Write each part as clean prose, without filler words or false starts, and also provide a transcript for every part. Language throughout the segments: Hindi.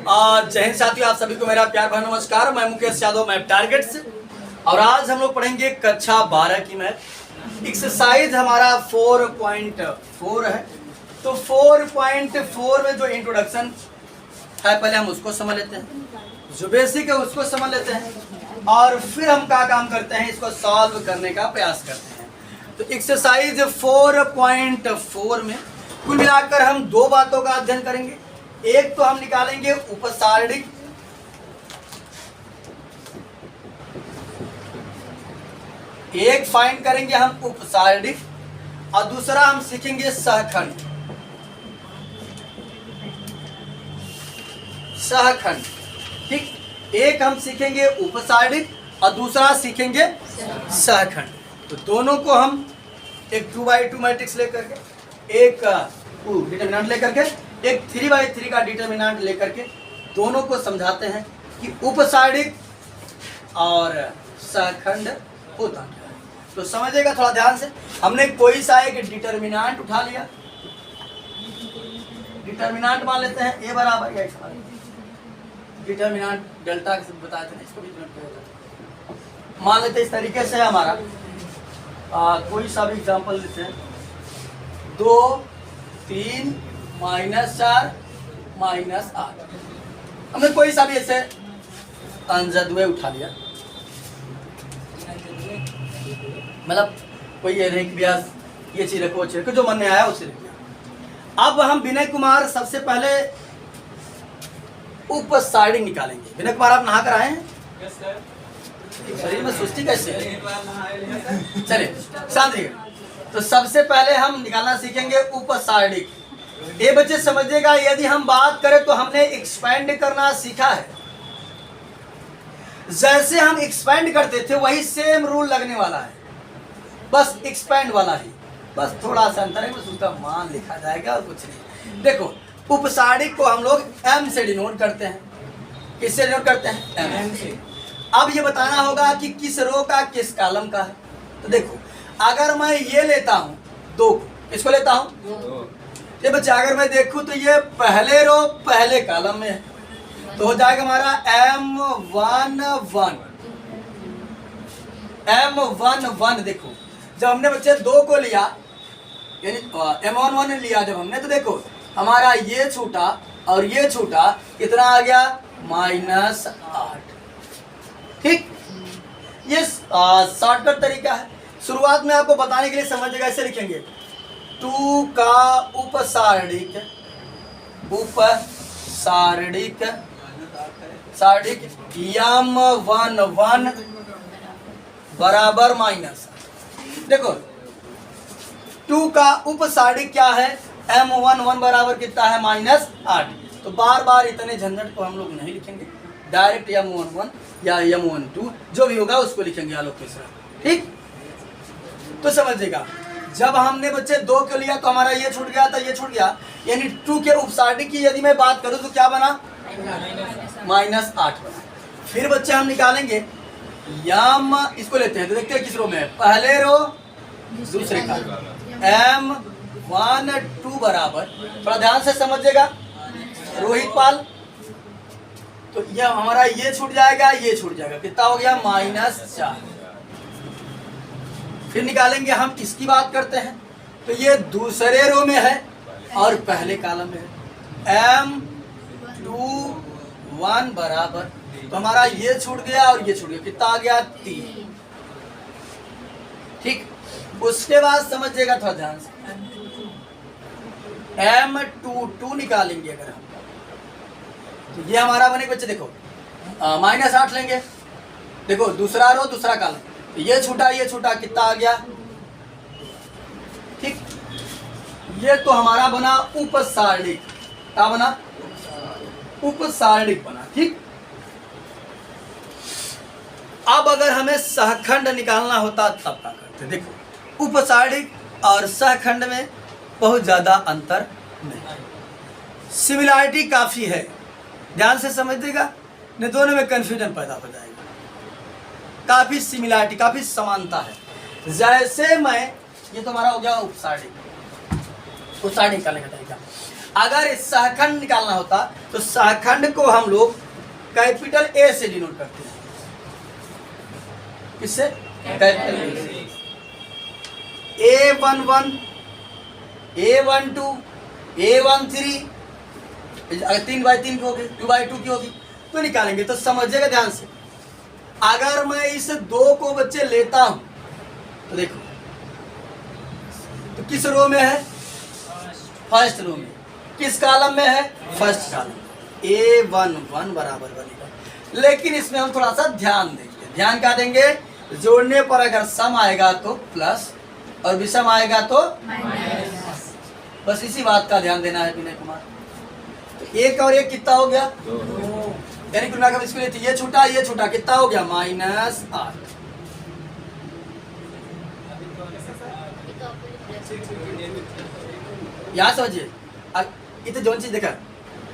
जय हिंद साथियों, आप सभी को मेरा प्यार भरा नमस्कार। मैं मुकेश यादव, मैथ टारगेट से। और आज हम लोग पढ़ेंगे कक्षा 12 की मैथ। एक्सरसाइज हमारा 4.4 है। तो 4.4 में जो इंट्रोडक्शन है पहले हम उसको समझ लेते हैं, जो बेसिक है उसको समझ लेते हैं और फिर हम क्या काम करते हैं, इसको सॉल्व करने का प्रयास करते हैं। तो एक्सरसाइज 4.4 में कुल मिलाकर हम दो बातों का अध्ययन करेंगे। एक तो हम निकालेंगे उपसारणिक, एक फाइंड करेंगे हम उपसारणिक और दूसरा हम सीखेंगे सहखंड। सहखंड, ठीक। एक हम सीखेंगे उपसारणिक और दूसरा सीखेंगे सहखंड। तो दोनों को हम एक 2x2 मैट्रिक्स लेकर के, एक डिटरमिनेंट लेकर के, एक 3x3 का डिटरमिनेंट लेकर के दोनों को समझाते हैं कि उपसारणिक और सहखंड होता क्या है। तो समझिएगा थोड़ा ध्यान से। हमने कोई सा एक डिटरमिनेंट उठा लिया, डिटरमिनेंट मान लेते हैं a बराबर या x बराबर। डिटरमिनेंट डेल्टा के बताए थे ना, इसको भी मान लेते हैं इस तरीके से। हमारा कोई सा भी एग्जांपल लेते हैं, 2, 3, -4, -8। हमने कोई सा भी ऐसे अंजदवे उठा लिया, मतलब कोई ये नहीं कि ब्यास ये चीज रखो, अच्छी रखो, जो मन में आया उसे रख लिया। अब हम विनय कुमार सबसे पहले उपसारणिक निकालेंगे। विनय कुमार आप नहा कर आए हैं? शरीर में सुस्ती कैसे है? चलिए शांत रहिए। तो सबसे पहले हम निकालना सीखेंगे उपसारणिक। ये बच्चे समझिएगा, यदि हम बात करें तो हमने एक्सपेंड करना सीखा है। जैसे हम एक्सपेंड करते थे वही सेम रूल लगने वाला है, बस एक्सपेंड वाला ही, बस थोड़ा सा अंतर है, बस उसका मान लिखा जाएगा और कुछ नहीं। देखो उपसारणिक को हम लोग m से डिनोट करते हैं। किससे डिनोट करते हैं? m से। अब ये बताना होगा कि किस रो का किस कॉलम का है। तो देखो अगर मैं ये लेता हूं 2 को, इसको लेता हूं 2। ये बच्चे अगर मैं देखूं तो ये पहले रो पहले कॉलम में है, तो हो जाएगा हमारा M11। देखो जब हमने बच्चे 2 को लिया, यानी M11 लिया जब हमने, तो देखो हमारा ये छूटा और ये छूटा, कितना आ गया? -8। ठीक, ये शॉर्टकट तरीका है। शुरुआत में आपको बताने के लिए समझिएगा, ऐसे लिखेंगे 2 का उपसारणिक M11 बराबर माइनस। देखो 2 का उपसारणिक क्या है? M11 बराबर कितना है? -8। तो बार बार इतने झंझट को हम लोग नहीं लिखेंगे, डायरेक्ट M11 या M12 जो भी होगा उसको लिखेंगे आलोक मिश्रा। ठीक, तो समझिएगा जब हमने बच्चे 2 को लिया तो हमारा ये छूट गया था, ये छूट गया, यानी 2 के उपसारणिक की यदि मैं बात करूं तो क्या बना? -8 बना। फिर बच्चे हम निकालेंगे यम, इसको लेते हैं तो देखते हैं किस रो में है, पहले रो दूसरे का। M12 बराबर, थोड़ा ध्यान से समझिएगा रोहित पाल, तो ये हमारा ये छूट जाएगा, ये छूट जाएगा, कितना हो गया? -4। फिर निकालेंगे हम इसकी बात करते हैं, तो ये दूसरे रो में है और पहले कॉलम में है। M21 बराबर, तो हमारा ये छूट गया और ये छूट गया, कितना आ गया? 3। ठीक, उसके बाद समझिएगा थोड़ा ध्यान से, M22 निकालेंगे अगर हम, तो ये हमारा बने बच्चे देखो -8 लेंगे। देखो दूसरा रो दूसरा कॉलम, तो ये छूटा ये छूटा, कितना आ गया? ठीक, ये तो हमारा बना उपसारणिक। क्या बना? उपसारणिक बना। ठीक, अब अगर हमें सहखंड निकालना होता तब क्या करते? देखो उपसारणिक और सहखंड में बहुत ज्यादा अंतर नहीं, सिमिलरिटी काफी है, ध्यान से समझिएगा, नहीं दोनों में कंफ्यूजन पैदा हो जाएगा। काफी सिमिलरिटी, काफी समानता है। जैसे मैं, ये तो हमारा हो गया उपसारणिक, उपसारणिक निकालने का तरीका। अगर सहखंड निकालना होता तो सहखंड को हम लोग कैपिटल ए से डिनोट करते हैं। किससे? Capital A. A11, A12, A13, अगर 3/3 की होगी, 2/2 की होगी तो निकालेंगे। तो समझिएगा ध्यान से, अगर मैं इस 2 को बच्चे लेता हूं तो देखो, तो किस रो में है? फर्स्ट रो में। किस कॉलम में है? First column. A11 बराबर बनेगा। लेकिन इसमें हम थोड़ा सा ध्यान देंगे। ध्यान क्या देंगे? जोड़ने पर अगर सम आएगा तो प्लस और विषम आएगा तो माइनस। बस इसी बात का ध्यान देना है विनय कुमार। तो 1 और 1 कितना हो गया? 2। यानी कुल मिलाकर इसको लेते, ये छूटा कितना हो गया? -8। यहाँ समझिए, इतने जो चीज देखा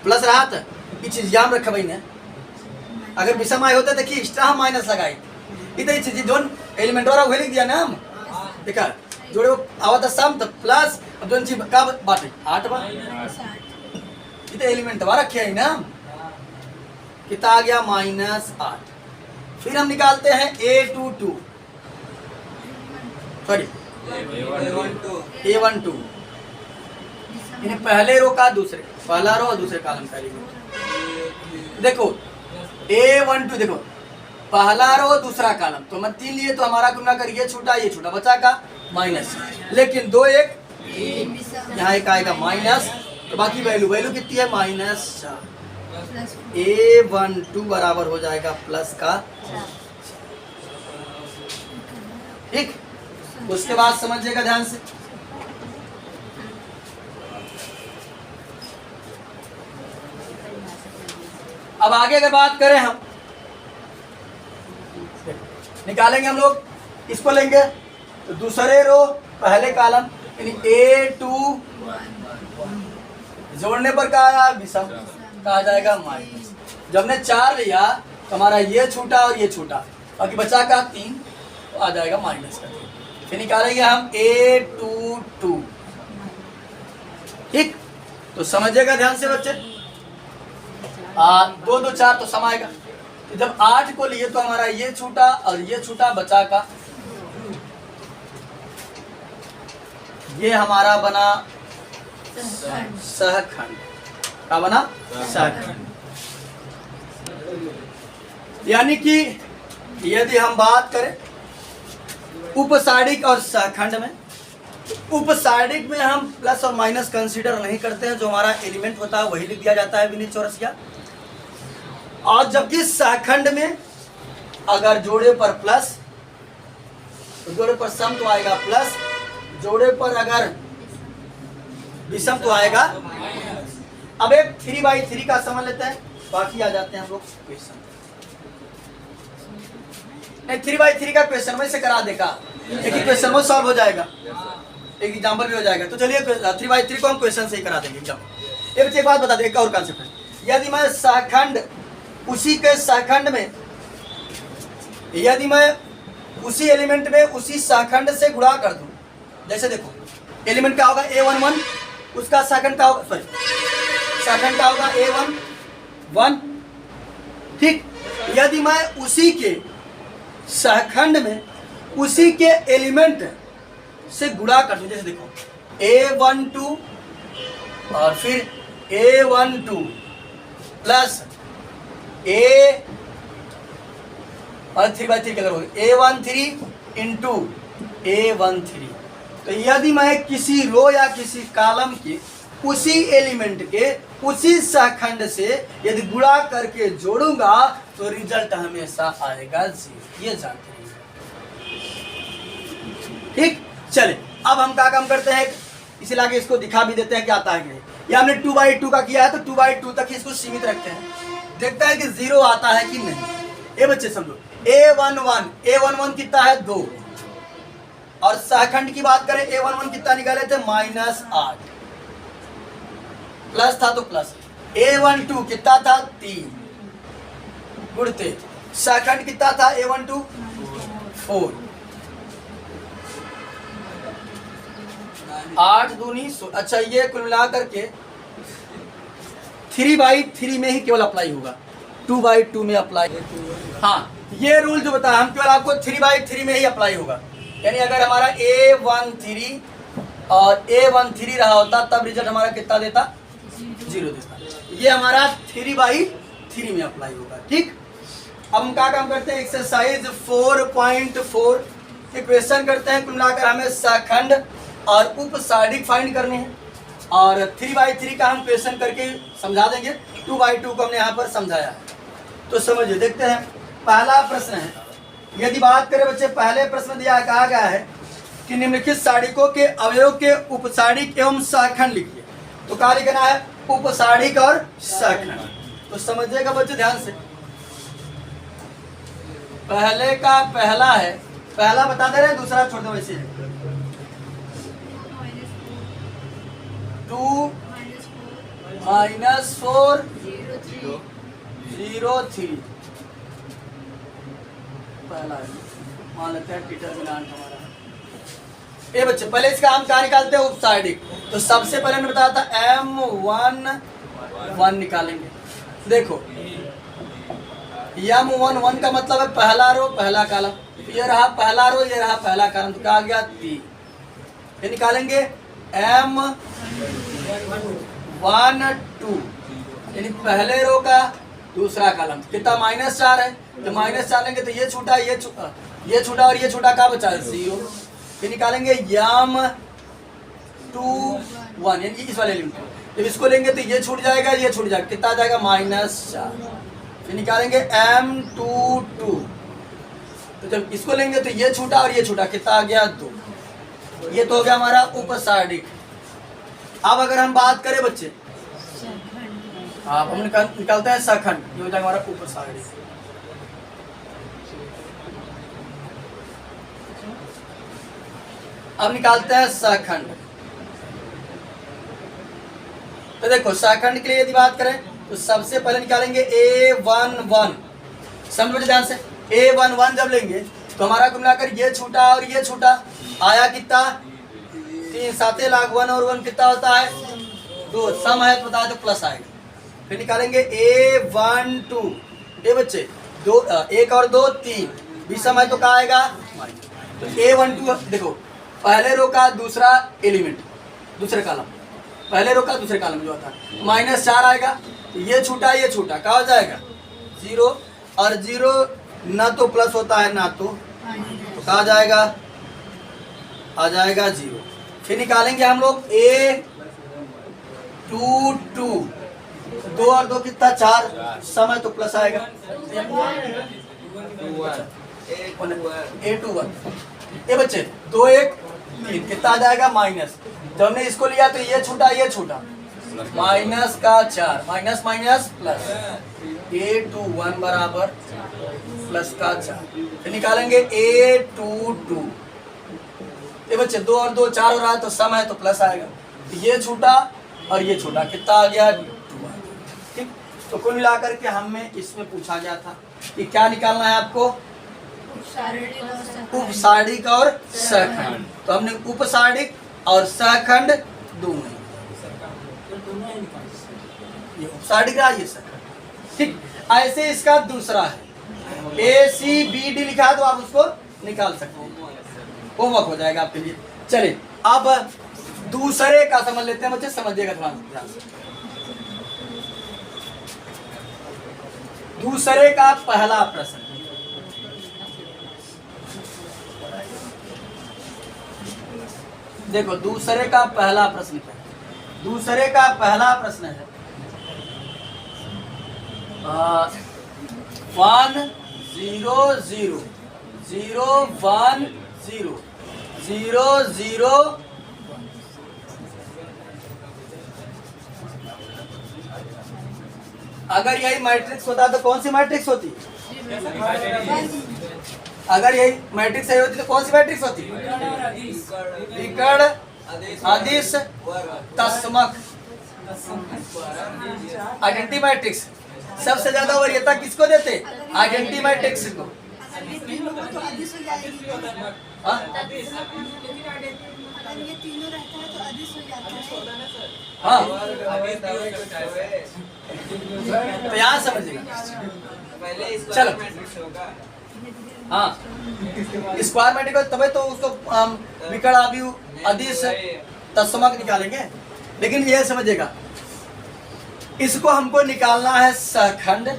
प्लस रहा था, ये चीज याद रखा भाई ने। अगर विषम आए होते देखिए एक्स्ट्रा हम माइनस लगाई, इतनी चीज जो एलिमेंट वाला वही लिख दिया ना हम। देखा जोड़े आवा था सम तो प्लस, अब जो चीज का बात 8 बार इतने एलिमेंट वाला रखे है ना, कितना आ गया? -8। फिर हम निकालते हैं A22, सॉरी A12, यानी पहले रो का दूसरे, पहला रो और दूसरे कॉलम का एलिमेंट। देखो A12, देखो पहला रो दूसरा कॉलम, तो मैं 3 लिए तो हमारा गुना कर ये छूटा बचा का माइनस। लेकिन 2 1 यहाँ एक आएगा माइनस, तो बाकी वैल्यू कितनी है? -4। A12 बराबर हो जाएगा प्लस का। ठीक, उसके बाद समझिएगा ध्यान से, अब आगे अगर बात करें हम, निकालेंगे हम लोग, इसको लेंगे तो दूसरे रो पहले कॉलम यानी A2 जोड़ने पर क्या आया? विषम का आ जाएगा माइनस। जब हमने 4 लिया तो हमारा ये छूटा और ये छूटा, बाकी बचा का 3, तो आ जाएगा माइनस का 3। फिर निकालेंगे हम A22। ठीक, तो समझिएगा ध्यान से बच्चे, 2 2 4 तो सम आएगा। तो जब 8 को लिए तो हमारा ये छूटा और ये छूटा, बचा का ये हमारा बना सहखंड। क्या बना? सहखंड। यानी कि यदि हम बात करें उपसाडिक और सहखंड में, उपसाडिक में हम प्लस और माइनस कंसीडर नहीं करते हैं, जो हमारा एलिमेंट होता है वही लिख दिया जाता है विनीत चौरसिया। और जबकि सहखंड में अगर जोड़े पर प्लस तो जोड़े पर सम तो आएगा प्लस, जोड़े पर अगर विषम तो आएगा। अब एक 3/3 का समझ लेते हैं, बाकी आ जाते हैं हम लोग क्वेश्चन। 3/3 का क्वेश्चन में से करा देगा, एक ही क्वेश्चन में सॉल्व हो जाएगा, एक एग्जाम्पल भी हो जाएगा। तो चलिए 3/3 को हम क्वेश्चन से ही करा देंगे एग्जाम्पल। ये बच्चे एक बात बता दें, एक और कॉन्सेप्ट है, यदि मैं सहखंड उसी के सहखंड में, यदि मैं उसी एलिमेंट में उसी सहखंड से गुणा कर दूं, जैसे देखो एलिमेंट क्या होगा? A11, उसका सहखंड क्या होगा? सॉरी, सहखंड क्या होगा? A11। ठीक, यदि मैं उसी के सहखंड में उसी के एलिमेंट से गुणा कर दूं, जैसे देखो A12 और फिर A12 प्लस A और 3/3 अगर होगी A13 इंटू A13, तो यदि मैं किसी रो या किसी कॉलम के उसी एलिमेंट के उसी सहखंड से यदि गुणा करके जोड़ूंगा तो रिजल्ट हमेशा आएगा 0। ये जानते हैं। ठीक, चले अब हम क्या काम करते हैं, इसी लाके इसको दिखा भी देते हैं क्या आता है। ये हमने 2/2 का किया है तो 2/2 तक ही इसको सीमित रखते हैं, देखता है कि 0 आता है कि नहीं। ये बच्चे समझो A11 कितना है? 2। और सहखंड की बात करें A11 कितना निकाले थे? -8। प्लस था तो प्लस। A12 कितना था? 3 गुणते सहखंड कितना था? A12 4। 8 दूनी 16। अच्छा, ये कुल मिला करके 3/3 में ही केवल अप्लाई होगा, 2/2 में अप्लाई। हाँ, ये रूल जो बताया हम केवल आपको 3/3 में ही अप्लाई होगा। यानी अगर हमारा A13 और A13 रहा होता तब रिजल्ट हमारा कितना देता, 0 देता। ये हमारा 3/3 में अप्लाई होगा। ठीक, अब हम क्या काम करते हैं, एक्सरसाइज 4.4 क्वेश्चन करते हैं। कुल मिलाकर हमें सखंड और उपसारिक फाइंड करने हैं और 3/3 का हम क्वेश्चन करके समझा देंगे। 2/2 को हमने यहाँ पर समझाया है, तो समझिए। देखते हैं, पहला प्रश्न है। यदि बात करें बच्चे, पहले प्रश्न दिया कहा गया है कि निम्नलिखित सारिकों के अवयव के उपसारिक एवं सहखंड लिखिए। तो क्या लिखना है, उपसारिक और सहखंड। तो समझिएगा बच्चे ध्यान से। पहले का पहला है, पहला बता दे रहे हैं, दूसरा छोड़ दो वैसे। 2 - 4 0 3 पहला है, मान लेते हैं डिटरमिनेंट हमारा। ये बच्चे पहले इसका हम क्या निकालते हैं, उपसारिक। तो सबसे पहले मैंने बताया था M11 निकालेंगे। देखो M11 का मतलब है पहला रो पहला कॉलम। ये रहा पहला रो, ये रहा पहला कॉलम, तो क्या आ गया 3। ये निकालेंगे M12 यानी पहले रो का दूसरा कॉलम, कितना -4 है। तो -4 लेंगे तो ये छूटा, ये छूटा और ये छूटा, क्या बचा 0। फिर निकालेंगे M21 यानी इस वाले एलिमेंट। जब इसको लेंगे तो ये छूट जाएगा, ये छूट जाएगा, कितना आ जाएगा -4। फिर निकालेंगे M22। तो जब इसको लेंगे तो ये छूटा और ये छूटा, कितना आ गया 2। ये तो हो गया हमारा उपसारिक। अब अगर हम बात करें बच्चे, आप हम निकालते हैं सहखंड, ये हो जाएगा हमारा उपसारिक। अब निकालते हैं सहखंड। तो देखो सहखंड के लिए यदि बात करें तो सबसे पहले निकालेंगे A11। समझो ध्यान से, A11 जब लेंगे तो हमारा कुल मिलाकर ये छूटा और ये छूटा, आया कितना 3, 7 लाख 1 और 1 कितना होता है 2। सम है तो बता दो, प्लस आएगा। फिर निकालेंगे A12। ये बच्चे 2, 1 और 2 3, भी सम है तो क्या आएगा। तो A12 देखो पहले रो का दूसरा एलिमेंट, दूसरे कॉलम, पहले रो का दूसरे कॉलम जो होता है, -4 आएगा। तो ये छूटा ये छूटा, क्या हो जाएगा 0 और 0 ना तो प्लस होता है ना तो कहा जाएगा, आ जाएगा 0। फिर निकालेंगे हम लोग A22। 2 और 2 कितना 4, समय तो प्लस आएगा। A21 ये बच्चे 2 1 3 कितना आ जाएगा माइनस। जब हमने इसको लिया तो ये छूटा ये छूटा, माइनस का 4, माइनस माइनस प्लस, A21 बराबर प्लस का 4। फिर निकालेंगे A22। ये बच्चे 2 और 2 4 हो रहा है तो सम है तो प्लस आएगा। तो ये छूटा और ये छूटा, कितना आ गया 2। ठीक, तो कुल मिलाकर के हमें इसमें पूछा गया था कि क्या निकालना है आपको, उपसारिक और सहखंड। तो हमने उपसारिक और सहखंड दोनों, ये उपसारिक रहा ये सहखंड। ठीक, ऐसे इसका दूसरा है ACBD लिखा है तो आप उसको निकाल सकते हो, होमवर्क हो जाएगा आपके लिए। चलिए अब दूसरे का समझ लेते हैं बच्चे, समझिएगा ध्यान से। दूसरे का पहला प्रश्न, देखो दूसरे का पहला प्रश्न क्या है। दूसरे का पहला प्रश्न है 1 0 0 0 1 0 0 0 अगर यही मैट्रिक्स होता तो कौन सी मैट्रिक्स होती, अगर यही मैट्रिक्स सही होती तो कौन सी मैट्रिक्स होती, विकर्ण अदिश तस्मक आइडेंटिटी मैट्रिक्स। सबसे ज्यादा वरीयता किसको देते, आइडेंटिटी मैट्रिक्स को। हाँ तो यहाँ समझिएगा। चलो हाँ स्क्वायर मैट्रिक्स तभी तो उसको विकर्ण अवयव अदिश तत्समक निकालेंगे। लेकिन ये समझिएगा इसको हमको निकालना है सहखंड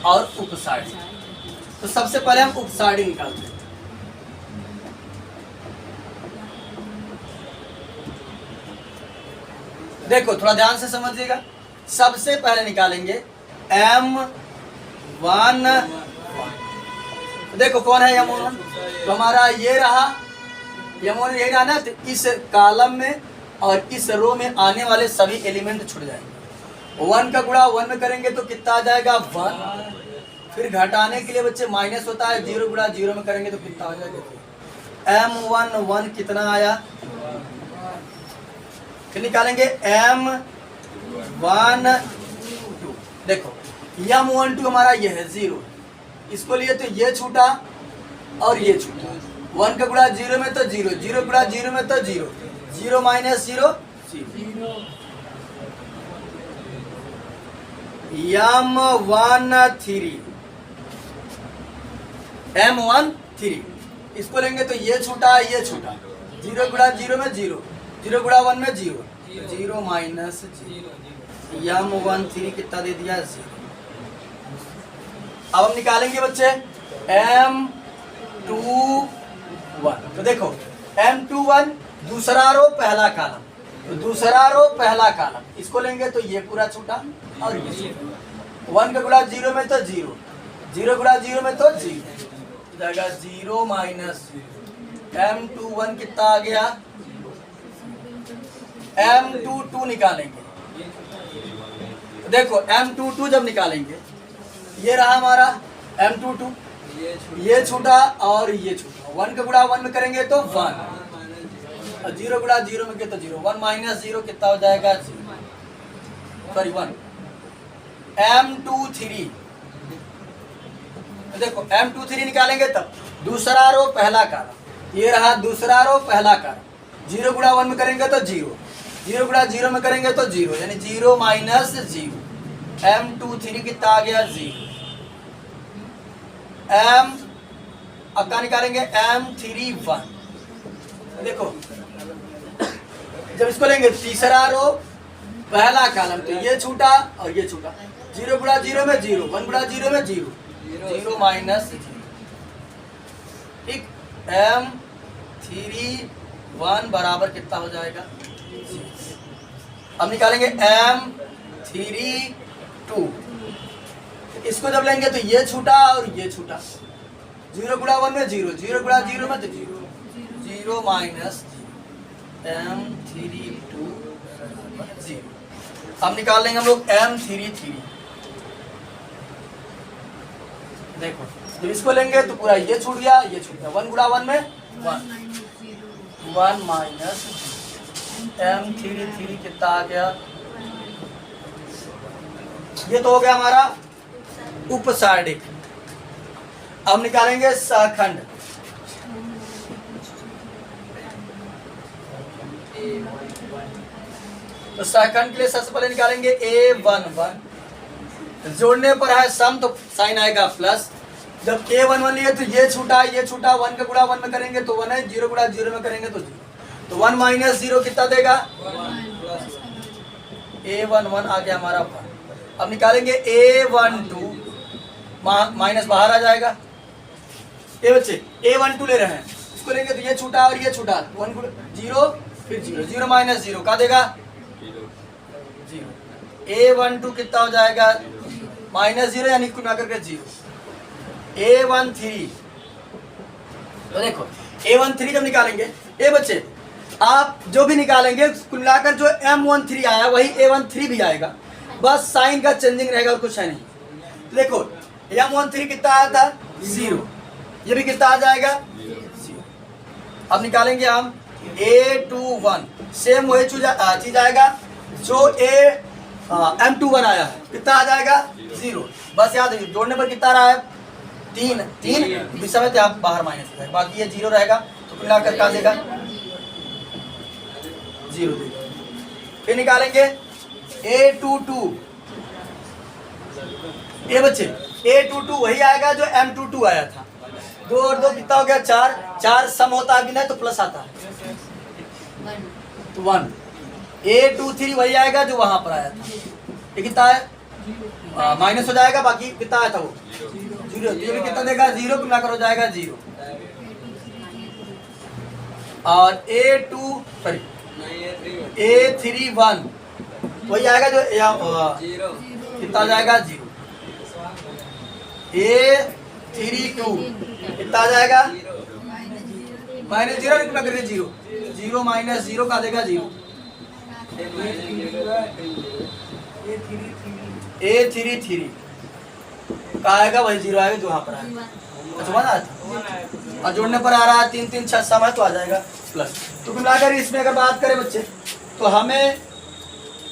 और उपसारी। तो सबसे पहले हम उपसारी निकालते हैं। देखो थोड़ा ध्यान से समझिएगा। सबसे पहले निकालेंगे M1। देखो कौन है M1? तो हमारा ये रहा M1, यही रहा ना। तो इस कॉलम में और इस रो में आने वाले सभी एलिमेंट छूट जाएंगे। 1 का गुणा 1 में करेंगे तो कितना आ जाएगा 1। फिर घटाने के लिए बच्चे माइनस होता है, 0 गुणा 0 में करेंगे तो कितना आ जाएगा M1 1 कितना आया। फिर निकालेंगे M1 2। देखो M1 2 हमारा ये है 0, इसको लिए तो ये छूटा और ये छूटा। 1 का गुणा 0 में तो 0, 0 गुणा 0 में तो 0, 0 माइनस 0 0। M1 3 इसको लेंगे तो ये छूटा ये छूटा। 0 गुणा 0 में 0, 0 गुणा 1 में 0, 0 माइनस 0। M1 3 कितना दे दिया 0। अब हम निकालेंगे बच्चे M21। तो देखो M21 दूसरा रो पहला कॉलम, तो दूसरा रो पहला कॉलम इसको लेंगे तो ये पूरा छूटा और ये छूटा। 1 का गुणा 0 में तो 0, 0 गुणा 0 में तो 0 जाएगा 0 माइनस 0। M21 कितना आ गया। M22 निकालेंगे। देखो M22 जब निकालेंगे ये रहा हमारा M22, ये छूटा और ये छूटा। 1 का गुणा 1 में करेंगे तो 1 और 0 गुणा 0 में कितना 0, 1 माइनस 0 कितना हो जाएगा 0, सॉरी 1। M23 देखो M23 निकालेंगे तब दूसरा रो पहला कॉलम, ये रहा दूसरा रो पहला कॉलम। 0 गुणा 1 में करेंगे तो 0, 0 गुणा 0 में करेंगे तो 0, यानी 0 माइनस 0। M23 कितना आ गया 0। अब क्या निकालेंगे M31। देखो जब इसको लेंगे तीसरा रो पहला कॉलम, तो ये छूटा और ये छूटा। 0 गुणा 0 में 0, 1 गुणा 0 में 0, 0 माइनस 0। ठीक, M31 बराबर कितना हो जाएगा। अब निकालेंगे M32। इसको जब लेंगे तो ये छूटा और ये छूटा। 0 गुणा 1 में 0, 0 गुणा 0 में तो 0, 0 माइनस M32 0। अब निकाल लेंगे हम लोग M33। देखो जब इसको लेंगे तो पूरा ये छूट गया ये छूट गया। 1 गुणा 1 में 1 माइनस M33 कितना आ गया। ये तो हो गया हमारा उपसारणी। अब निकालेंगे सहखंड। तो सहखंड के लिए सबसे पहले निकालेंगे A11। जोड़ने पर है सम तो साइन आएगा प्लस। जब A11 लिए तो ये छूटा 1 का गुणा 1 में करेंगे तो 1 है, 0 गुणा 0 में करेंगे तो 0, तो 1 माइनस 0 कितना देगा। A11 आ गया हमारा 1। अब निकालेंगे A12, माइनस बाहर आ जाएगा। ये बच्चे A12 ले रहे हैं, इसको लेंगे तो ये छूटा और ये छूटा, 1 0 फिर 0, 0 माइनस 0 का देगा 0। A12 कितना हो जाएगा माइनस 0 यानी कुल मिलाकर के 0। A13, तो देखो A13 जब निकालेंगे ये बच्चे आप जो भी निकालेंगे कुल मिलाकर जो M13 आया वही A13 भी आएगा, बस साइन का चेंजिंग रहेगा और कुछ है नहीं। तो देखो M13 कितना आया था 0, ये भी कितना आ जाएगा 0। अब निकालेंगे हम A21, सेम वही चीज आएगा जो M21 आया है, कितना आ जाएगा 0। बस याद रखिए जोड़ने पर कितना रहा है 3 इस समय तो आप बाहर माइनस हो जाएगा, बाकी ये 0 रहेगा तो मिलाकर क्या देगा 0 देगा। फिर निकालेंगे A22 ये बच्चे A22 वही आएगा जो M22 आया था। 2 और 2 कितना हो गया 4, 4 सम होता है कि नहीं तो प्लस आता है तो 1। A23 वही आएगा जो वहां पर आया था। ये कितना है माइनस हो जाएगा, बाकी कितना आया था वो 0। ये भी कितना देगा 0 मिलाकर हो जाएगा 0। और A31 वही आएगा जो कितना आ जाएगा 0। A32 कितना आ जाएगा -0 कितना करेंगे 0, 0 माइनस 0 का देगा 0। A33 का आएगा वही 0 आएगा जो वहां पर आएगा। और जोड़ने पर आ रहा है 3 3 6 समय तो आ जाएगा प्लस। तो मिलाकर इसमें अगर बात करें बच्चे तो हमें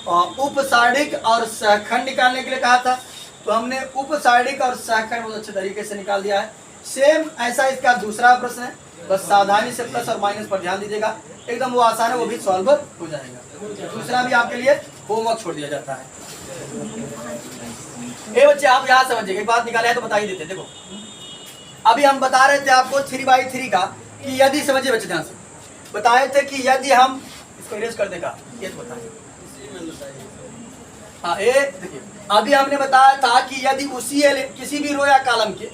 उपसारणिक और सहखंड निकालने के लिए कहा था, तो हमने उपसारणिक और सहखंड बहुत अच्छे तरीके से निकाल दिया है। सेम ऐसा इसका दूसरा प्रश्न है, बस सावधानी से प्लस और माइनस पर ध्यान दीजिएगा, एकदम वो आसान है, वो भी सॉल्व हो जाएगा। दूसरा भी आपके लिए होमवर्क छोड़ दिया जाता है। ये बच्चे आप यहाँ समझिए, एक बात निकाले है तो बता ही देते। देखो अभी हम बता रहे थे आपको 3/3 का कि यदि, समझिए बच्चे ध्यान से, बताए थे कि यदि हम इसको इरेज कर देगा ये तो बताइए। हाँ ये देखिए अभी हमने बताया था कि यदि उसी किसी भी रो या कॉलम के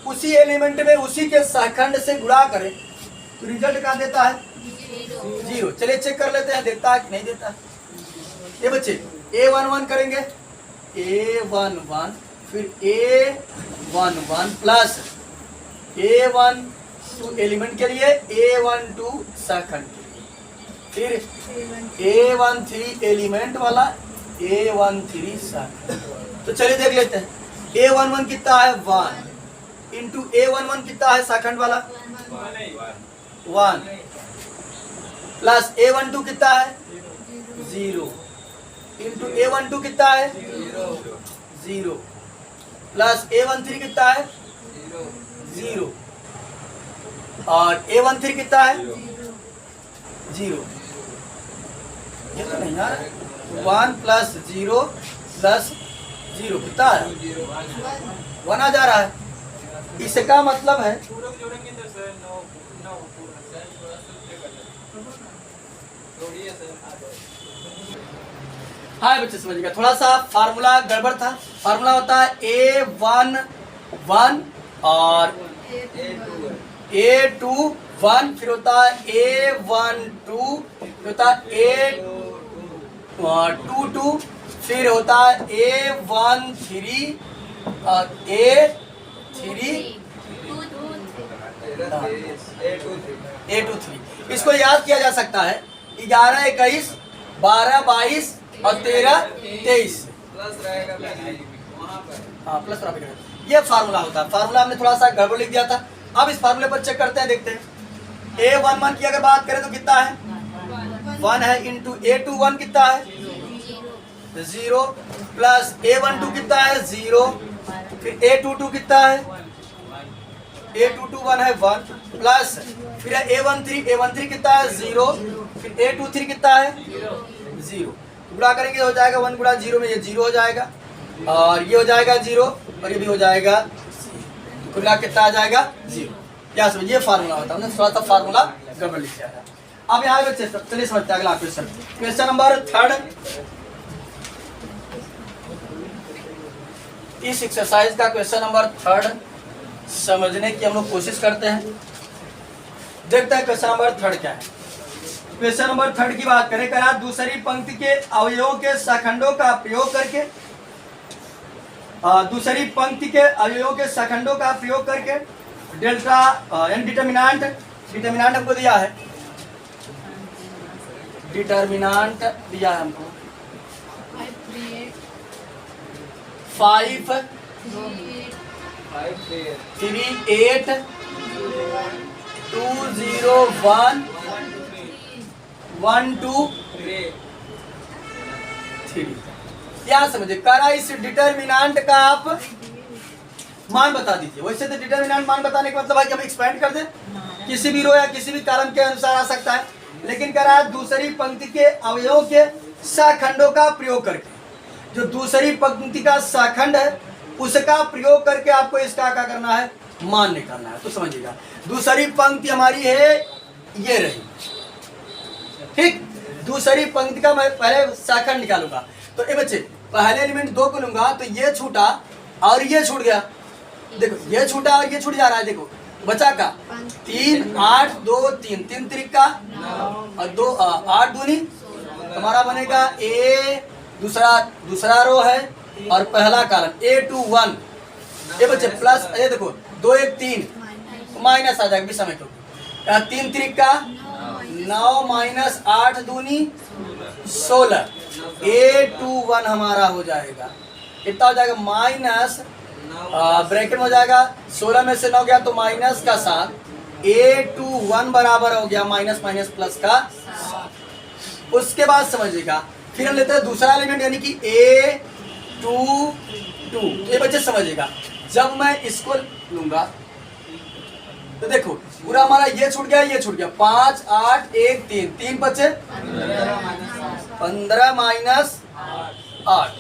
उसी एलिमेंट में उसी के सहखंड से गुणा करें तो रिजल्ट क्या देता है 0। चलिए चेक कर लेते हैं देता है कि नहीं देता है। ये बच्चे A11 करेंगे, A11 फिर A11 प्लस A12 एलिमेंट के लिए, A12 सहखंड के लिए, फिर A13 एलिमेंट वाला, A13 सहखंड। तो चलिए देख लेते हैं A11 कितना है 1 इंटू A11 कितना है सहखंड वाला 1 प्लस A12 कितना है 0 इंटू A12 कितना है 0 प्लस A13 कितना है 0 और A13 कितना है 0। ये तो नहीं यार 1 प्लस 0 प्लस 0 कितना है 1 आ जा रहा है। इसका मतलब है हाँ बच्चे समझ गया, थोड़ा सा फार्मूला गड़बड़ था। फार्मूला होता है A11 और A21 फिर होता है A12 फिर होता है A22 फिर होता है A13 और A23। इसको याद किया जा सकता है 11 21 12 22 और 13 23 हाँ प्लस ये फार्मूला होता है। फार्मूला हमने थोड़ा सा गड़बड़ लिख दिया था। अब इस फार्मूले पर चेक करते हैं, देखते हैं। A11 की अगर बात करें तो कितना है 1 है इंटू A21 कितना है 0 प्लस A12 कितना है 0 फिर A22 कितना है A22 1 है 1 प्लस फिर A13 कितना है 0 फिर A23 कितना है 0। गुणा करेंगे हो जाएगा 1 गुणा 0 में ये 0 हो जाएगा और ये हो जाएगा 0 और ये भी हो जाएगा, तो गुणा कितना आ जाएगा 0। क्या समझ ये फार्मूला होता है, हमने थोड़ा सा फार्मूला गड़बड़ लिख दिया था। अब यहाँ पे चलिए समझते हैं अगला क्वेश्चन। क्वेश्चन नंबर 3 इस एक्सरसाइज का क्वेश्चन नंबर 3 समझने की हम लोग कोशिश करते हैं। देखते हैं क्वेश्चन नंबर 3 क्या है। क्वेश्चन नंबर 3 की बात करें, करा दूसरी पंक्ति के अवयवों के सहखंडों का प्रयोग करके दूसरी पंक्ति के अवयवों के सहखंडों का प्रयोग करके डेल्टा यानी डिटर्मिनेंट हमको दिया है, डिटर्मिनेंट दिया है हमको 5 3 8 2 0 1 1 2 3। क्या समझे, करा इस डिटर्मिनेंट का आप मान बता दीजिए। वैसे तो डिटर्मिनेंट मान बताने का मतलब है कि हम एक्सपेंड कर दें, किसी भी रो या किसी भी कॉलम के अनुसार आ सकता है, लेकिन करा दूसरी पंक्ति के अवयवों के सहखंडों का प्रयोग करके, जो दूसरी पंक्ति का सहखंड है उसका प्रयोग करके आपको इसका क्या करना है, मान निकालना है। तो समझिएगा दूसरी पंक्ति हमारी है ये रही, ठीक। दूसरी पंक्ति का मैं पहले सहखंड निकालूंगा। तो ये बच्चे पहले एलिमेंट 2 को लूंगा तो ये छूटा और ये छूट गया, देखो ये छूटा और ये छूट जा रहा है, देखो बचा का 3 8 2 3 3 त्रिक का और 2 8 दूनी, हमारा बनेगा ए, दूसरा रो है और पहला कॉलम A21। ये बच्चे प्लस, ये देखो 2 1 3 माइनस आ जाएगा समय को, 3 त्रिक का 9 माइनस 8 दूनी 16, A21 हमारा हो जाएगा, कितना हो जाएगा माइनस ब्रैकेट में हो जाएगा 16 में से 9 गया तो माइनस का 7, A21 बराबर हो गया माइनस माइनस प्लस का 7। उसके बाद समझिएगा फिर हम लेते हैं दूसरा एलिमेंट यानी कि A22। ये बच्चे समझिएगा जब मैं इसको लूंगा तो देखो पूरा हमारा ये छूट गया, ये छूट गया, 5 8 1 3 3 बचे 15 माइनस 8,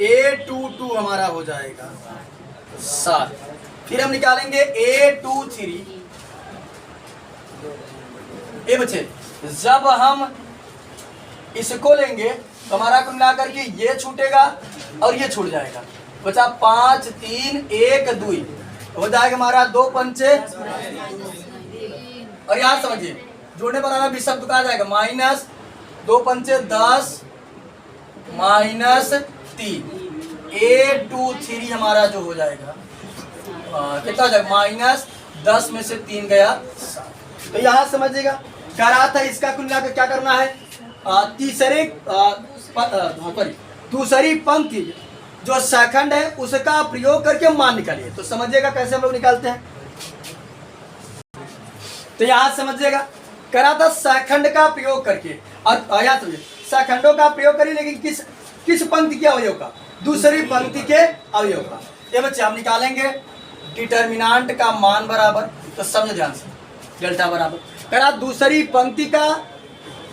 A22 हमारा हो जाएगा 7। फिर हम निकालेंगे A23। ये बच्चे जब हम इसको लेंगे तो हमारा कुल मिलाकर के ये छूटेगा और ये छूट जाएगा, बचा 5 3 1 2 हो जाएगा हमारा 2 पंचे, और यहाँ समझिए जोड़ने पर हमें विषम तुका जाएगा माइनस 2 पंचे 10 माइनस 3, A23 हमारा जो हो जाएगा कितना हो जाएगा माइनस 10 में से 3 गया 7। तो यहाँ समझिएगा क्या रहा था, इसका कुल मिलाकर क्या करना है, दूसरी पंक्ति जो सहखंड है उसका प्रयोग करके मान निकालिए। तो समझिएगा कैसे हम लोग निकालते हैं, तो यहाँ समझिएगा करा था सहखंड का प्रयोग करके, और यहाँ समझिए सहखंडों का प्रयोग करिए लेकिन किस पंक्ति के अवयव का, दूसरी पंक्ति के अवयव का। ये बच्चे हम निकालेंगे डिटर्मिनांट का मान बराबर, तो समझो ध्यान से, डेल्टा बराबर करा दूसरी पंक्ति का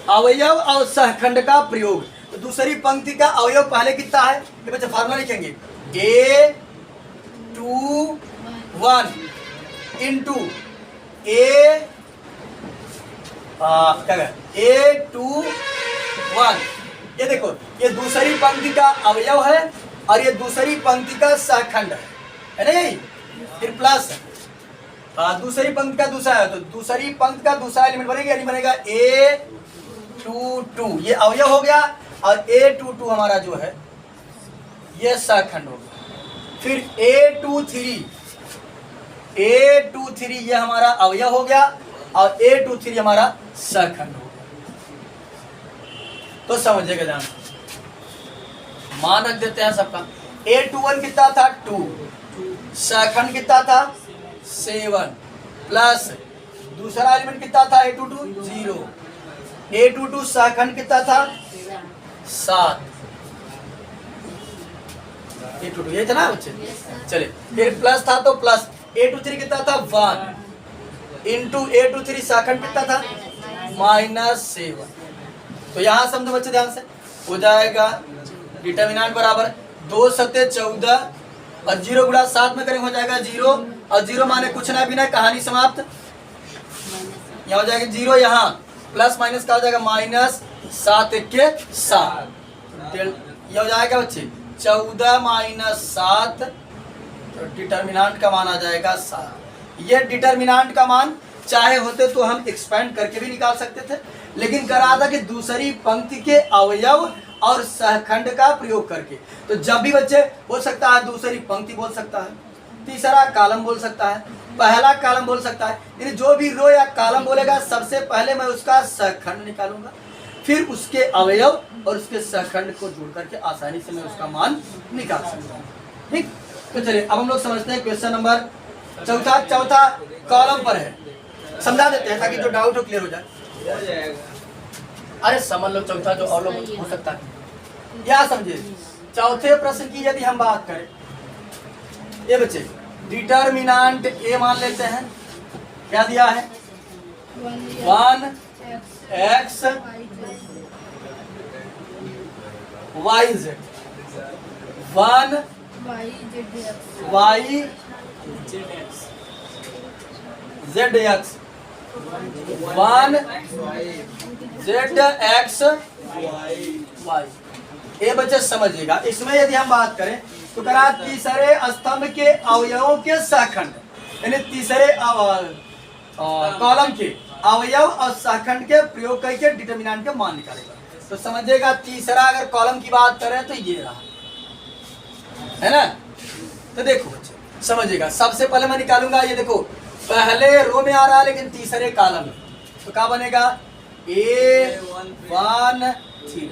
अवयव और सहखंड का प्रयोग। तो दूसरी पंक्ति का अवयव पहले कितना है, ये बच्चे फार्मूला लिखेंगे A21 इंटू A21। ये देखो ये दूसरी पंक्ति का अवयव है और ये दूसरी पंक्ति का सहखंड है ना, यही फिर प्लस दूसरी पंक्ति का दूसरा है, तो दूसरी पंक्ति का दूसरा एलिमेंट बनेगा यानी बनेगा A22, ये अवयव हो गया, और A22 हमारा जो है ये सहखंड हो गया। फिर A23 ये हमारा अवयव हो गया और A23 हमारा सहखंड हो गया। तो समझिएगा जान, मान रख देते हैं सबका। A21 कितना था 2, सहखंड कितना था 7, प्लस दूसरा एलिमेंट कितना था A22 0, A22 सहखंड कितना था 7, A22 ये था ना बच्चे। चलिए फिर प्लस था तो प्लस A23 कितना था 1 इंटू A23 सहखंड कितना था -7। तो यहाँ समझो बच्चे ध्यान से, हो जाएगा डिटर्मिनेंट बराबर 2 सत्ते 14 और 0 गुणा 7 में करेंगे हो जाएगा 0, और 0 माने कुछ ना भी ना, कहानी समाप्त। यहाँ हो जाएगा 0, यहाँ प्लस माइनस का हो जाएगा -7 के 7, ये हो जाएगा बच्चे 14 माइनस 7, तो डिटर्मिनेंट का मान आ जाएगा 7। ये डिटर्मिनेंट का मान चाहे होते तो हम एक्सपेंड करके भी निकाल सकते थे, लेकिन करा था कि दूसरी पंक्ति के अवयव और सहखंड का प्रयोग करके। तो जब भी बच्चे बोल सकता है दूसरी पंक्ति बोल सकता है, तीसरा कॉलम बोल सकता है, पहला कॉलम बोल सकता है, यानी जो भी रो या कॉलम बोलेगा सबसे पहले मैं उसका सहखंड निकालूंगा, फिर उसके अवयव और उसके सहखंड को जोड़ करके आसानी से मैं उसका मान निकाल सकता हूँ। ठीक, तो चलिए अब हम लोग समझते हैं क्वेश्चन नंबर चौथा कॉलम पर है, समझा देते हैं ताकि जो डाउट हो क्लियर हो जाए। अरे समझ लो चौथा जो और लोग हो सकता है, या समझिए चौथे प्रश्न की यदि हम बात करें, ये बच्चे डिटर्मिनेंट ए मान लेते हैं, क्या दिया है 1x y z, 1 y z x, 1 z x y. ये बच्चे समझिएगा। इसमें यदि हम बात करें तो करा तीसरे स्तंभ के अवयवों के सहखंड, यानी तीसरे कॉलम के अवयव और सहखंड के प्रयोग करके डिटरमिनेंट के मान निकालेगा। तो समझिएगा तीसरा अगर कॉलम की बात करें तो ये रहा, है ना। तो देखो बच्चे समझिएगा, सबसे पहले मैं निकालूंगा, ये देखो पहले रो में आ रहा है लेकिन तीसरे कॉलम में, तो क्या बनेगा A1 3,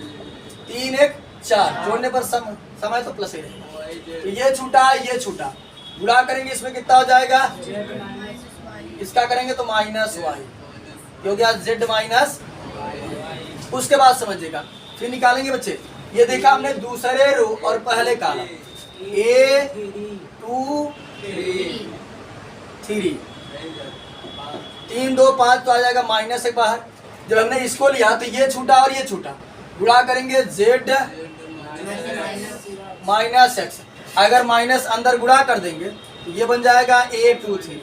3 1 4, जोड़ने पर समय तो प्लस ही रहेगा। तो ये छूटा ये छूटा, गुणा करेंगे इसमें कितना हो जाएगा, इसका करेंगे तो माइनस वाई, हो गया जेड माइनस। उसके बाद समझिएगा फिर निकालेंगे बच्चे, ये देखा हमने दूसरे रो और पहले कॉलम A2 3, 3 2 5 तो आ जाएगा माइनस एक बाहर। जब हमने इसको लिया तो ये छूटा और ये छूटा, गुणा करेंगे जेड माइनस एक्स, अगर माइनस अंदर गुणा कर देंगे तो ये बन जाएगा A2 3,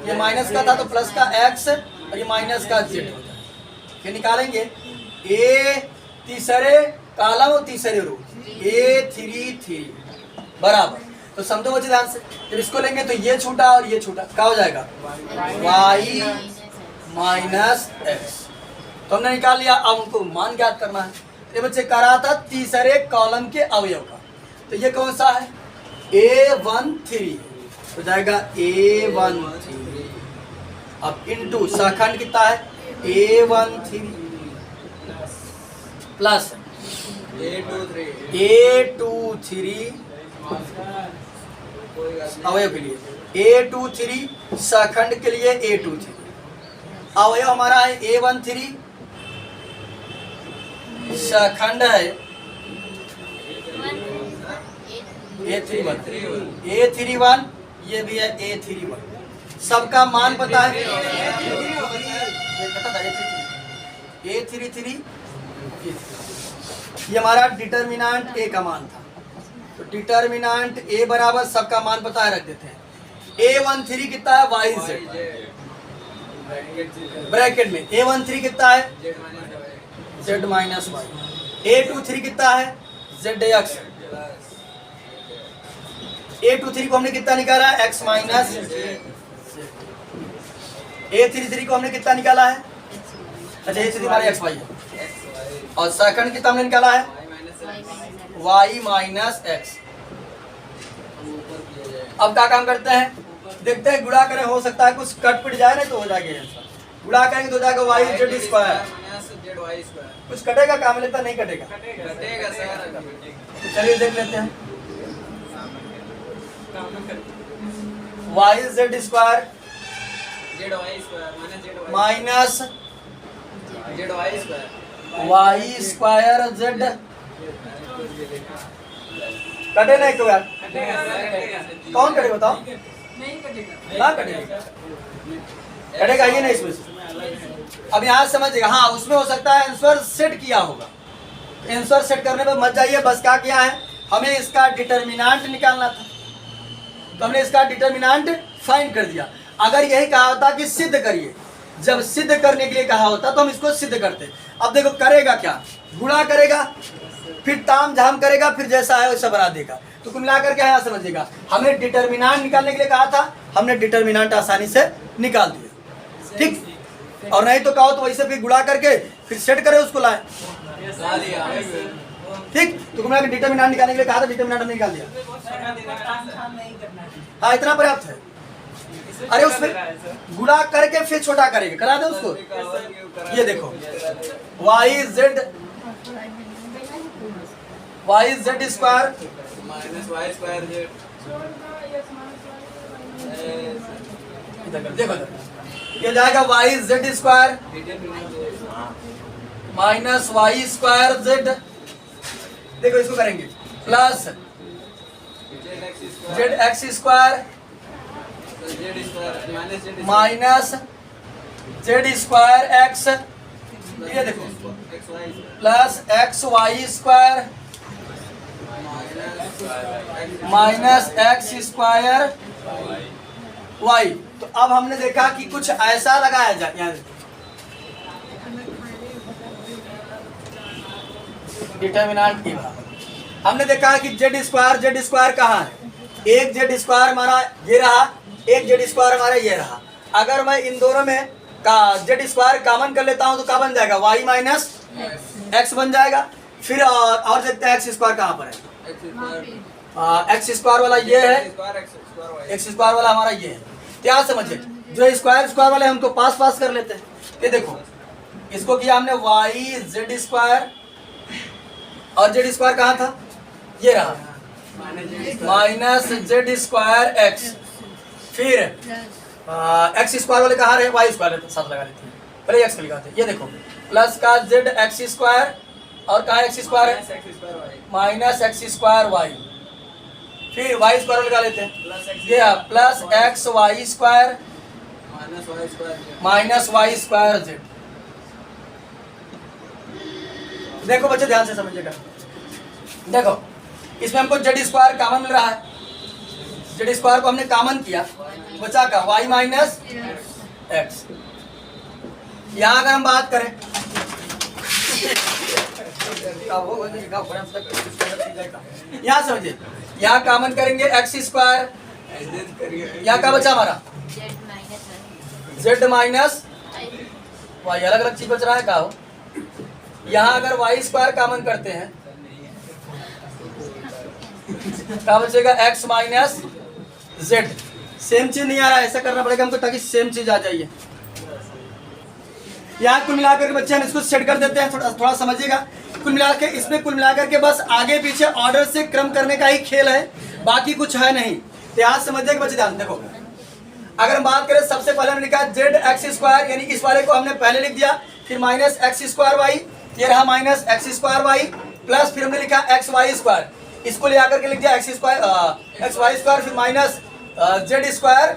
ये माइनस का था तो प्लस का एक्स और ये माइनस का जेड हो जाएगा। फिर निकालेंगे ए तीसरे कॉलम और तीसरे रो A3 3 बराबर, तो समझो बच्चे ध्यान से, जब इसको लेंगे तो ये छूटा और ये छूटा, क्या हो जाएगा y माइनस एक्स। तो हमने निकाल लिया, अब हमको मान ज्ञात करना है। ये बच्चे करा था तीसरे कॉलम के अवयव का, तो ये कौन सा है A1 3, तो जाएगा A1 3, अब इनटू सहखंड कितना है A1 3 प्लस A2 3 अवयव के लिए A2 3, सहखंड के लिए A2 3, अवयव हमारा है A1 3, सहखंड है A3 1, ये भी है A3 1, सबका मान पता है A3 3, ये हमारा डिटरमिनेंट A का मान था, तो डिटरमिनेंट A बराबर सबका मान पता है, रख देते हैं। A1 3 कितना है वाई जेड, ब्रैकेट में A1 3 कितना है जेड माइनस वाई, A2 3 कितना है जेड एक्स, A2 3 को हमने कितना निकाला है एक्स माइनस, A3 3 को हमने कितना निकाला है, अच्छा A3 हमारा एक्स वाई है, और सेकंड कितना हमने निकाला है y माइनस एक्स। अब क्या काम करते हैं, देखते हैं गुणा करें, हो सकता है कुछ कट पिट जाए ना तो हो जाएगा आंसर, गुणा करेंगे तो हो जाएगा y जेड स्क्वायर, कुछ कटेगा काम लेता नहीं कटेगा, तो चलिए देख लेते हैं y z square minus y square z, कटे ना एक बार, कौन कटे बताओ, ना कटेगा, कटेगा ये नहीं इसमें से। अब यहाँ समझिएगा, हाँ उसमें हो सकता है आंसर सेट किया होगा, आंसर सेट करने पे मत जाइए, बस क्या किया है हमें इसका डिटरमिनेंट निकालना था, तो हमने इसका डिटरमिनेंट फाइंड कर दिया। अगर यही कहा होता कि सिद्ध करिए, जब सिद्ध करने के लिए कहा होता तो हम इसको सिद्ध करते। अब देखो करेगा क्या, गुणा करेगा, फिर ताम झाम करेगा, फिर जैसा है वैसा बना देगा। तो कुल मिलाकर के यहाँ समझिएगा, हमने डिटरमिनेंट निकालने के लिए कहा था, हमने डिटरमिनेंट आसानी से निकाल दिया, ठीक। और नहीं तो कहो तो वैसे फिर गुणा करके फिर सेट करे उसको लाए, ठीक। तो कुल मिलाकर डिटरमिनेंट निकालने के लिए कहा था, डिटरमिनेंट हमने निकाल दिया। हाँ इतना पर्याप्त है। अरे उसमें गुणा करके फिर छोटा करेंगे, करा दे उसको। ये देखो y z square minus y square z, देखो ये जाएगा y z square minus y square z, देखो इसको करेंगे plus z x square minus z square x, ये देखो plus x y square minus x square y. तो अब हमने देखा कि कुछ ऐसा लगाया जाए, यहाँ डिटर्मिनेंट की बराबर हमने देखा कि जेड स्क्वायर कहाँ है, एक जेड स्क्वायर हमारा ये रहा, एक जेड स्क्वायर हमारा ये रहा। अगर मैं इन दोनों में का जेड स्क्वायर कॉमन कर लेता हूं तो क्या बन जाएगा, वाई माइनस एक्स बन जाएगा। फिर और देखते हैं एक्स स्क्वायर कहाँ पर है, एक्स स्क्वायर वाला ये है, एक्स स्क्वायर वाला हमारा ये है। क्या समझे, जो स्क्वायर वाले हम तो पास कर लेते हैं। ये देखो इसको किया हमने वाई जेड स्क्वायर, और जेड स्क्वायर कहाँ था, ये रहा, माइनस जेड स्क्वायर एक्स। फिर एक्स स्क्वायर वाले कहाँ रहे, वाई स्क्वायर साथ लगा लेते हैं, पहले एक्स लिखाते हैं। ये देखो प्लस का जेड एक्स स्क्वायर, और कहाँ एक्स स्क्वायर है, माइनस एक्स स्क्वायर वाई। फिर वाई स्क्वायर लगा लेते हैं, ये plus x y square minus y square z. देखो बच्चे ध्यान से समझिएगा, देखो इसमें हमको जेड स्क्वायर कॉमन मिल रहा है, जेड स्क्वायर को हमने कॉमन किया, बचा का वाई माइनस एक्स। यहाँ अगर हम बात करें यहाँ समझिए, यहाँ कॉमन करेंगे एक्स स्क्वायर, यहाँ का बचा हमारा जेड माइनस वाई, अलग अलग चीज बच रहा है का हो। यहाँ अगर वाई स्क्वायर कॉमन करते हैं क्या बचेगा, एक्स माइनस जेड। सेम चीज नहीं आ रहा है, ऐसा करना पड़ेगा हमको ताकि सेम चीज आ जाइए। यहाँ कुल मिलाकर के बच्चे हम इसको सेट कर देते हैं, थोड़ा समझिएगा। कुल मिलाकर इसमें कुल मिलाकर के बस आगे पीछे ऑर्डर से क्रम करने का ही खेल है, बाकी कुछ है नहीं। तो यहाँ समझिएगा बच्चे, ध्यान देखो। अगर हम बात करें सबसे पहले हमने लिखा जेड एक्स स्क्वायर, यानी इस वाले को हमने पहले लिख दिया, फिर माइनस एक्स स्क्वायर वाई, ये रहा minus x square y, plus फिर हमने लिखा एक्स वाई स्क्वायर, इसको ले आकर के लिख दिया एक्स वाई स्क्वायर, फिर माइनस जेड स्क्वायर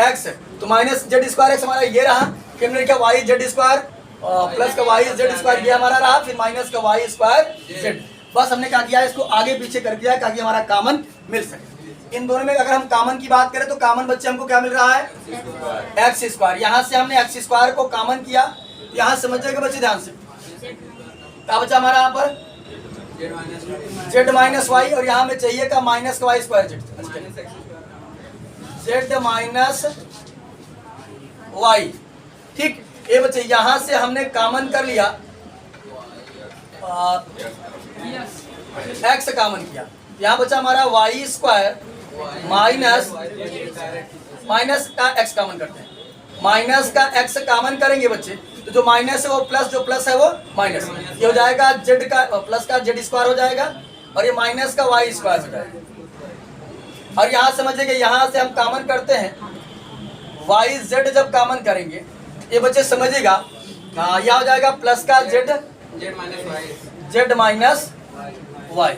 एक्स, तो माइनस जेड स्क्वायर एक्स हमारा ये रहा। फिर हमने लिखा वाई जेड स्क्वायर प्लस का वाई जेड स्क्वायर, ये हमारा रहा, फिर माइनस का वाई स्क्वायर जेड। बस हमने क्या किया, इसको आगे पीछे कर दिया ताकि हमारा कॉमन मिल सके। इन दोनों में अगर हम कॉमन की बात करें तो कॉमन बच्चे हमको क्या मिल रहा है, एक्स स्क्वायर। यहाँ से हमने एक्स स्क्वायर को कॉमन किया, यहाँ समझिएगा बच्चे ध्यान से, क्या बचा हमारा यहाँ पर जेड माइनस वाई, और यहाँ में चाहिए का माइनस का y square z, Z minus y. ठीक, ये बच्चे यहाँ से हमने कॉमन कर लिया, एक्स कॉमन किया, यहाँ बचा हमारा वाई स्क्वायर माइनस का एक्स कॉमन करते हैं, माइनस का एक्स कॉमन करेंगे बच्चे, तो जो माइनस है वो प्लस, जो प्लस है वो माइनस, ये हो जाएगा जेड का प्लस का जेड स्क्वायर हो जाएगा, और ये माइनस का वाई स्क्वायर हो जाएगा। और यहाँ समझिएगा, यहाँ से हम कॉमन करते हैं वाई जेड, जब कॉमन करेंगे ये बच्चे समझिएगा, यह हो जाएगा प्लस का जेड माइनस वाई।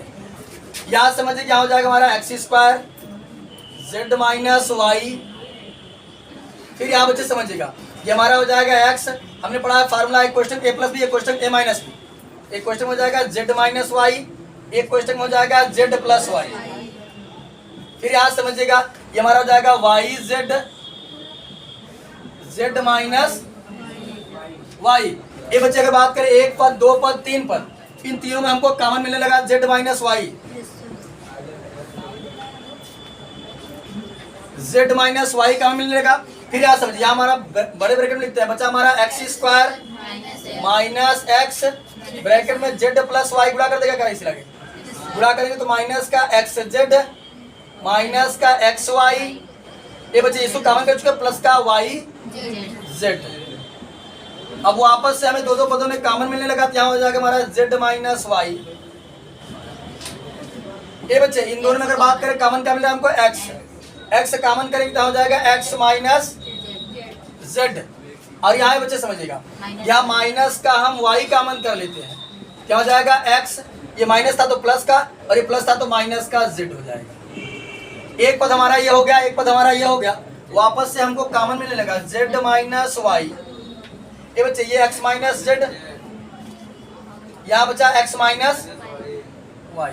यहाँ समझिए क्या हो जाएगा हमारा x square z minus y. फिर यहाँ बच्चे समझिएगा, ये हमारा हो जाएगा एक्स, हमने पढ़ा है फार्मूला, एक क्वेश्चन ए प्लस बी, एक क्वेश्चन ए माइनस बी, एक क्वेश्चन हो जाएगा जेड माइनस वाई, एक क्वेश्चन हो जाएगा जेड प्लस वाई। फिर यहाँ समझिएगा ये हमारा हो जाएगा वाई जेड माइनस वाई। ये बच्चे अगर बात करें एक पद, दो पद, तीन पद, इन तीनों में हमको कॉमन मिलने लगा z minus y, z minus y common मिलने लगा। फिर यहाँ समझिए, यहाँ हमारा बड़े ब्रैकेट में लिखते हैं, बचा हमारा x square minus x, bracket में जेड प्लस वाई, गुणा कर देगा क्या, इसी लगे गुणा करेंगे तो माइनस का एक्स जेड माइनस का एक्स वाई। ये बच्चे इसको कॉमन कर चुके, प्लस का वाई जेड। अब वो आपस से हमें दो पदों में कॉमन मिलने लगा, तो यहाँ हो जाएगा हमारा जेड माइनस वाई। ये बच्चे इन दोनों में अगर बात करें कॉमन क्या मिल रहा है हमको, एक्स कॉमन करेंगे तो हो जाएगा एक्स माइनस जेड। और यहाँ बच्चे समझिएगा, यहाँ माइनस का हम वाई कॉमन कर लेते हैं, क्या हो जाएगा एक्स, ये माइनस था तो प्लस का, और ये प्लस था तो माइनस का जेड हो जाएगा। एक पद हमारा ये हो गया, एक पद हमारा ये हो गया, वापस से हमको कॉमन मिलने लगा जेड माइनस वाई। ये बच्चे ये एक्स माइनस जेड, यहाँ बचा x माइनस वाई।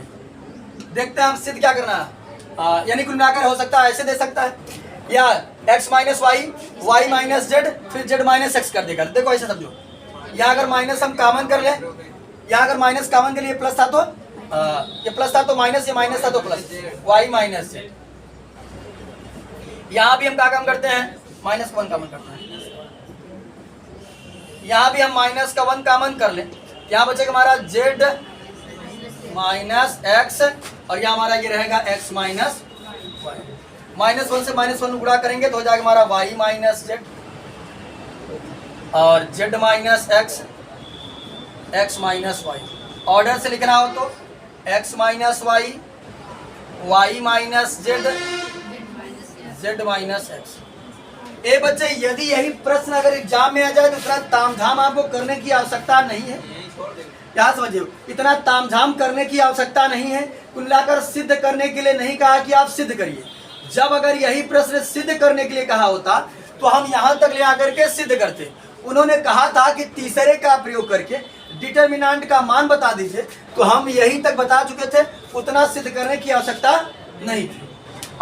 देखते हैं हम सिद्ध क्या करना है। यानी कुल मिलाकर हो सकता है ऐसे दे सकता है, या x minus Y, Y minus z, फिर जेड माइनस एक्स कर देगा। देखो ऐसे समझो, यहाँ अगर माइनस हम कॉमन कर ले, यहाँ अगर माइनस कॉमन के लिए प्लस था तो ये प्लस था तो माइनस, ये माइनस था तो प्लस, वाई माइनस जेड। यहाँ भी हम क्या काम करते हैं, माइनस का 1 कॉमन करते हैं। यहाँ भी हम माइनस का 1 कॉमन कर ले, यहाँ बचेगा हमारा जेड माइनस एक्स, और यहाँ हमारा ये रहेगा एक्स माइनस वाई। -1 से -1 गुणा करेंगे तो हो जाएगा हमारा वाई माइनस जेड, और Z minus X, X minus Y. Order से लिखना हो तो X minus Y, Y minus Z, Z minus X. ए बच्चे, यदि यही प्रश्न अगर एग्जाम में आ जाए तो इतना तामझाम आपको करने की आवश्यकता नहीं है। क्या समझिए, इतना तामझाम करने की आवश्यकता नहीं है। कुल मिलाकर सिद्ध करने के लिए नहीं कहा कि आप सिद्ध करिए। जब अगर यही प्रश्न सिद्ध करने के लिए कहा होता तो हम यहाँ तक ले आकर के सिद्ध करते। उन्होंने कहा था कि तीसरे का प्रयोग करके डिटर्मिनेंट का मान बता दीजिए, तो हम यही तक बता चुके थे, उतना सिद्ध करने की आवश्यकता नहीं थी।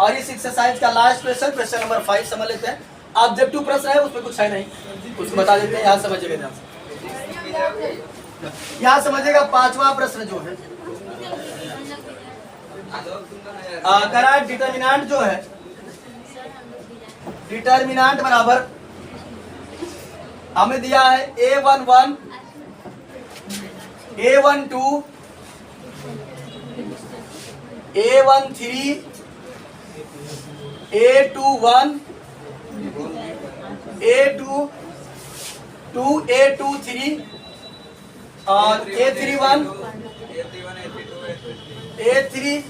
और इस एक्सरसाइज का लास्ट क्वेश्चन, क्वेश्चन नंबर 5 समझ लेते हैं। ऑब्जेक्टिव प्रश्न है, उसमें कुछ है नहीं, उसको बता देते हैं। यहाँ समझिएगा ध्यान से, यहाँ समझिएगा 5वां प्रश्न जो है करा डिटर्मिनेंट जो है, डिटर्मिनेंट बराबर हमें दिया है A11, A12, A13, A21, A22, A23 और A31, A32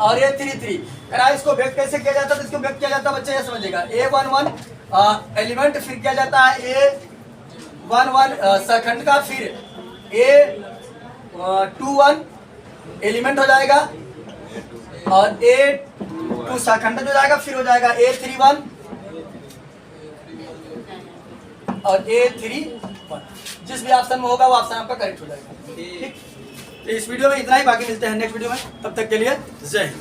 और A33। अगर इसको व्यक्त कैसे किया जाता है तो इसको व्यक्त किया जाता है बच्चे, ये समझिएगा। A11 एलिमेंट, फिर किया जाता है A11 सेकंड का, फिर A21 एलिमेंट हो जाएगा, और A2 सेकंड हो जाएगा, फिर हो जाएगा A31 और A31। जिस भी ऑप्शन में होगा वो ऑप्शन आपका करेक्ट हो जाएगा। ठीक, तो इस वीडियो में इतना ही, बाकी मिलते हैं नेक्स्ट वीडियो में। तब तक के लिए जय हिंद।